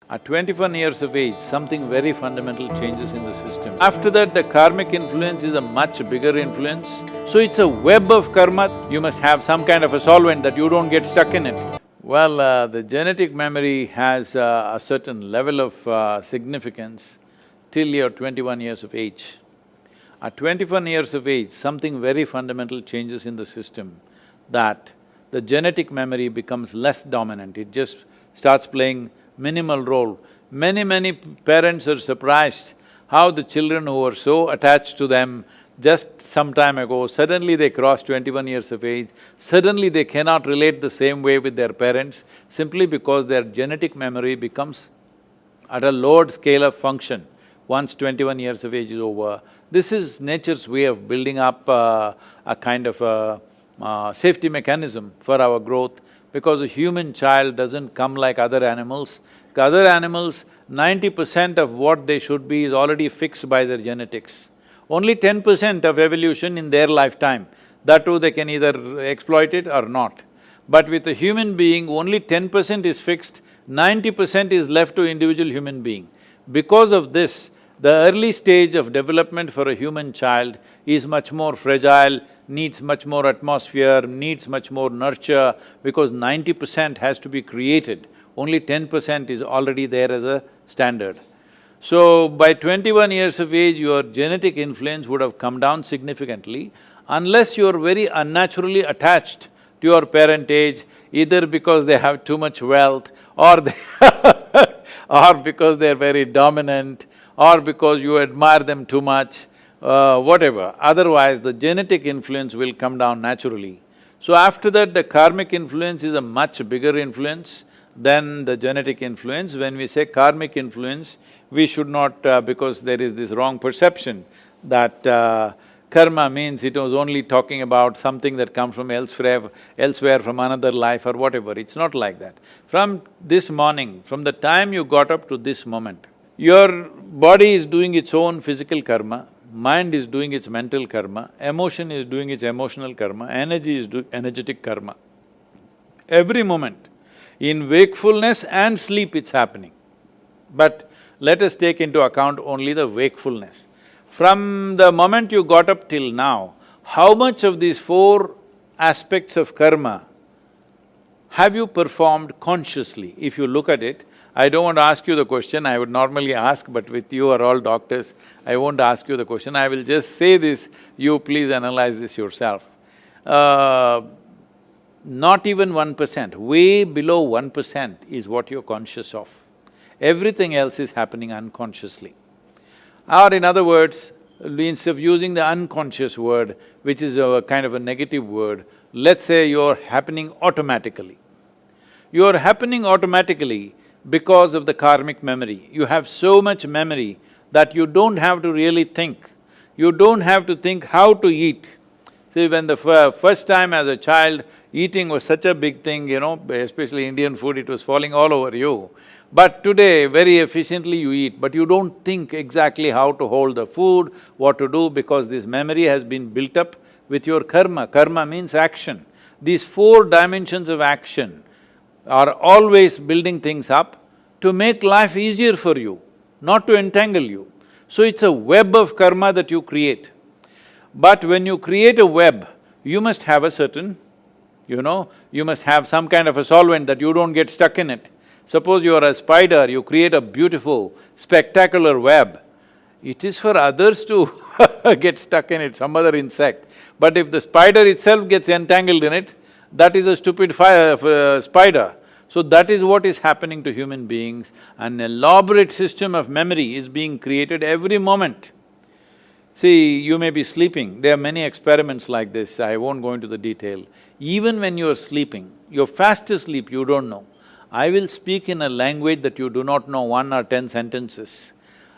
At 21 years of age, something very fundamental changes in the system. After that, the karmic influence is a much bigger influence. So it's a web of karma. You must have some kind of a solvent that you don't get stuck in it. Well, the genetic memory has a certain level of significance till you're 21 years of age. At 21 years of age, something very fundamental changes in the system, that the genetic memory becomes less dominant, it just starts playing minimal role. Many parents are surprised how the children who were so attached to them just some time ago, suddenly they cross 21 years of age, suddenly they cannot relate the same way with their parents simply because their genetic memory becomes at a lowered scale of function once 21 years of age is over. This is nature's way of building up a kind of a safety mechanism for our growth, because a human child doesn't come like other animals. Other animals, 90% of what they should be is already fixed by their genetics. Only 10% of evolution in their lifetime, that too they can either exploit it or not. But with a human being, only 10% is fixed, 90% is left to individual human being. Because of this, the early stage of development for a human child is much more fragile, needs much more atmosphere, needs much more nurture, because 90% has to be created, only 10% is already there as a standard. So, by 21 years of age, your genetic influence would have come down significantly unless you're very unnaturally attached to your parentage, either because they have too much wealth or or because they're very dominant, or because you admire them too much, whatever. Otherwise, the genetic influence will come down naturally. So after that, the karmic influence is a much bigger influence than the genetic influence. When we say karmic influence, we should not… because there is this wrong perception that karma means it was only talking about something that comes from elsewhere from another life or whatever. It's not like that. From this morning, from the time you got up to this moment, your body is doing its own physical karma, mind is doing its mental karma, emotion is doing its emotional karma, energy is doing energetic karma. Every moment, in wakefulness and sleep it's happening. But let us take into account only the wakefulness. From the moment you got up till now, how much of these four aspects of karma have you performed consciously? If you look at it, I don't want to ask you the question, I would normally ask, but with you are all doctors, I won't ask you the question, I will just say this, you please analyze this yourself. Not even 1%, way below 1% is what you're conscious of. Everything else is happening unconsciously. Or in other words, instead of using the unconscious word, which is a kind of a negative word, let's say you're happening automatically. You're happening automatically because of the karmic memory. You have so much memory that you don't have to really think. You don't have to think how to eat. See, when the first time as a child, eating was such a big thing, especially Indian food, it was falling all over you. But today, very efficiently you eat, but you don't think exactly how to hold the food, what to do, because this memory has been built up with your karma. Karma means action. These four dimensions of action are always building things up to make life easier for you, not to entangle you. So it's a web of karma that you create. But when you create a web, you must have a certain, you must have some kind of a solvent that you don't get stuck in it. Suppose you are a spider, you create a beautiful, spectacular web. It is for others to get stuck in it, some other insect. But if the spider itself gets entangled in it, that is a stupid spider. So that is what is happening to human beings. An elaborate system of memory is being created every moment. See, you may be sleeping, there are many experiments like this, I won't go into the detail. Even when you're sleeping, you're fast asleep, you don't know. I will speak in a language that you do not know 1 or 10 sentences.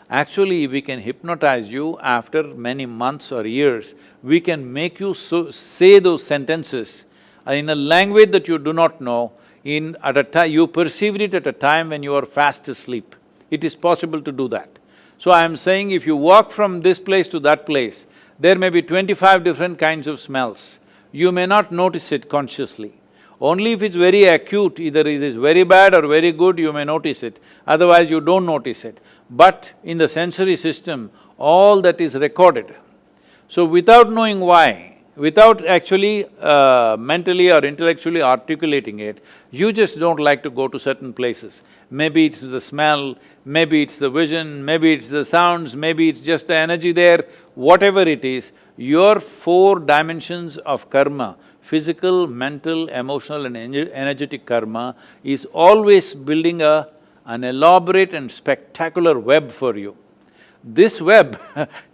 Actually, we can hypnotize you after many months or years, we can make you say those sentences in a language that you do not know, you perceived it at a time when you are fast asleep. It is possible to do that. So I am saying if you walk from this place to that place, there may be 25 different kinds of smells. You may not notice it consciously. Only if it's very acute, either it is very bad or very good, you may notice it, otherwise you don't notice it. But in the sensory system, all that is recorded. So without knowing why, without actually mentally or intellectually articulating it, you just don't like to go to certain places. Maybe it's the smell, maybe it's the vision, maybe it's the sounds, maybe it's just the energy there, whatever it is, your four dimensions of karma, physical, mental, emotional and energetic karma is always building an elaborate and spectacular web for you. This web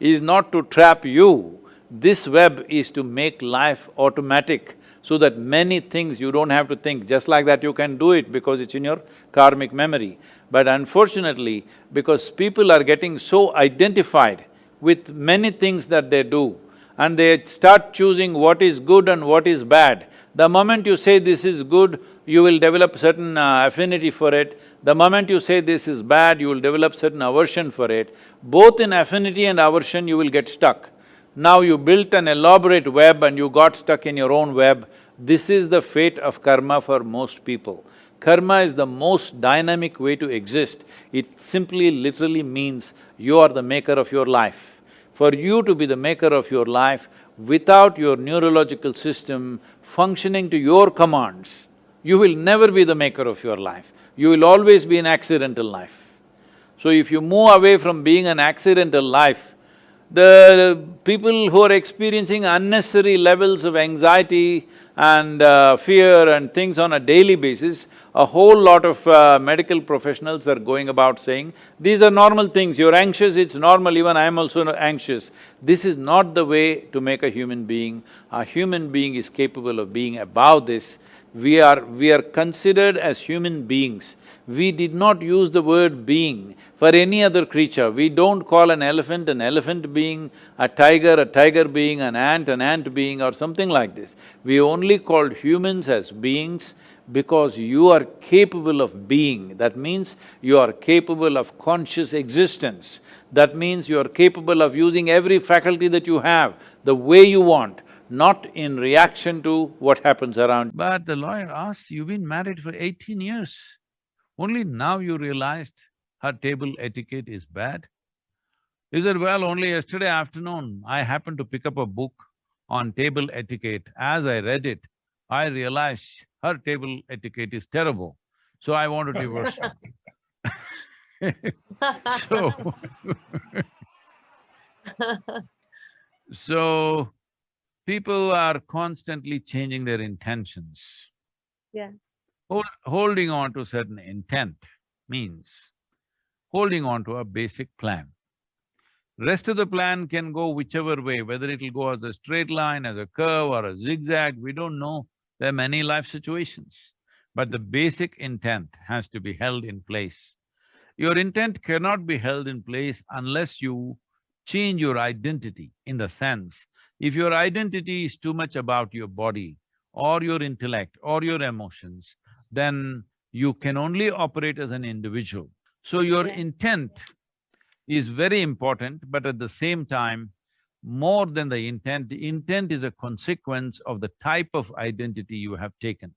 is not to trap you, this web is to make life automatic so that many things you don't have to think. Just like that you can do it because it's in your karmic memory. But unfortunately, because people are getting so identified with many things that they do, and they start choosing what is good and what is bad. The moment you say this is good, you will develop certain affinity for it. The moment you say this is bad, you will develop certain aversion for it. Both in affinity and aversion, you will get stuck. Now you built an elaborate web and you got stuck in your own web. This is the fate of karma for most people. Karma is the most dynamic way to exist. It simply literally means you are the maker of your life. For you to be the maker of your life, without your neurological system functioning to your commands, you will never be the maker of your life. You will always be an accidental life. So if you move away from being an accidental life, the people who are experiencing unnecessary levels of anxiety and fear and things on a daily basis, a whole lot of medical professionals are going about saying, these are normal things, you're anxious, it's normal, even I am also anxious. This is not the way to make a human being. A human being is capable of being above this. We are considered as human beings. We did not use the word being for any other creature. We don't call an elephant being, a tiger being, an ant being or something like this. We only called humans as beings because you are capable of being. That means you are capable of conscious existence. That means you are capable of using every faculty that you have the way you want, not in reaction to what happens around. But the lawyer asked, you've been married for 18 years. Only now you realized her table etiquette is bad? He said, well, only yesterday afternoon, I happened to pick up a book on table etiquette. As I read it, I realized her table etiquette is terrible, so I want to divorce her. So so, people are constantly changing their intentions. Yeah. Holding on to certain intent means holding on to a basic plan. Rest of the plan can go whichever way, whether it'll go as a straight line, as a curve or a zigzag, we don't know. There are many life situations. But the basic intent has to be held in place. Your intent cannot be held in place unless you change your identity, in the sense, if your identity is too much about your body or your intellect or your emotions, then you can only operate as an individual. So your Yeah. intent is very important, but at the same time, more than the intent is a consequence of the type of identity you have taken.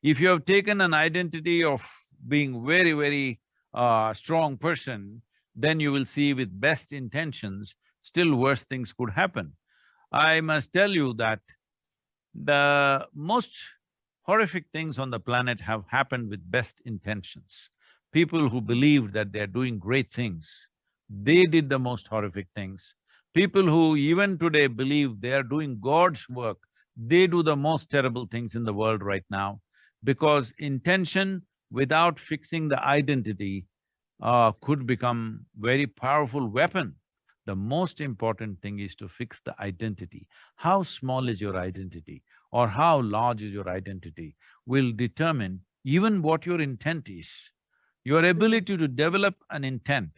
If you have taken an identity of being very strong person, then you will see with best intentions, still worse things could happen. I must tell you that the most horrific things on the planet have happened with best intentions. People who believed that they're doing great things, they did the most horrific things. People who even today believe they are doing God's work, they do the most terrible things in the world right now, because intention without fixing the identity could become very powerful weapon. The most important thing is to fix the identity. How small is your identity or how large is your identity will determine even what your intent is. Your ability to develop an intent,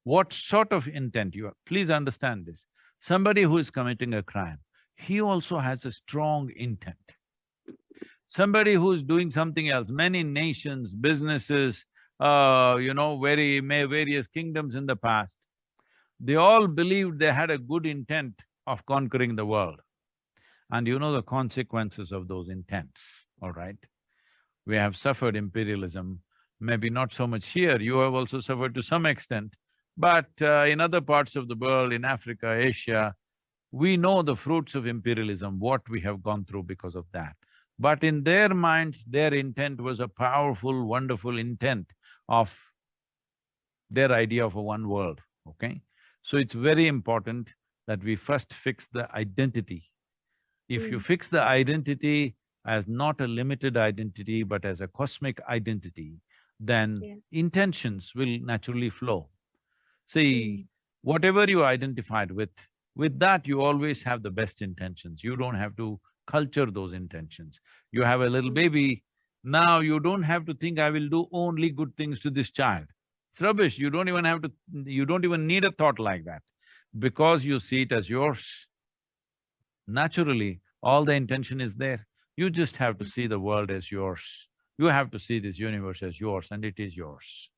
what sort of intent you are… Please understand this. Somebody who is committing a crime, he also has a strong intent. Somebody who is doing something else, many nations, businesses, various kingdoms in the past, they all believed they had a good intent of conquering the world. And you know the consequences of those intents. all right? We have suffered imperialism, maybe not so much here, you have also suffered to some extent, but in other parts of the world, in Africa, Asia, we know the fruits of imperialism, what we have gone through because of that. But in their minds, their intent was a powerful, wonderful intent of their idea of a one world, okay? So it's very important that we first fix the identity. If you Mm. fix the identity as not a limited identity but as a cosmic identity, then Yeah. intentions will naturally flow. See, Mm. whatever you identified with that you always have the best intentions. You don't have to culture those intentions. You have a little Mm. baby, now you don't have to think, I will do only good things to this child. It's rubbish, you don't even have to… you don't even need a thought like that. Because you see it as yours, naturally, all the intention is there. You just have to Mm. see the world as yours. You have to see this universe as yours and it is yours.